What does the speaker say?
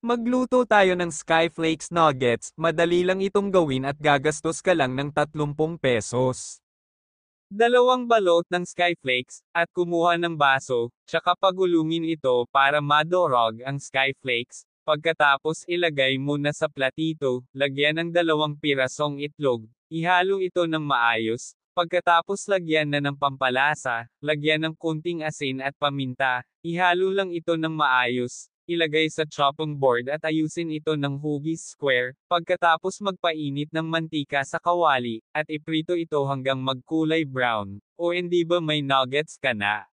Magluto tayo ng Skyflakes Nuggets, madali lang itong gawin at gagastos ka lang ng 30 pesos. Dalawang balot ng Skyflakes, at kumuha ng baso, tsaka pagulungin ito para madurog ang Skyflakes. Pagkatapos ilagay mo na sa platito, lagyan ng 2 pirasong itlog, ihalo ito ng maayos. Pagkatapos lagyan na ng pampalasa, lagyan ng kunting asin at paminta, ihalo lang ito ng maayos. Ilagay sa chopping board at ayusin ito ng hugis square, pagkatapos magpainit ng mantika sa kawali, at iprito ito hanggang magkulay brown. O hindi ba may nuggets ka na?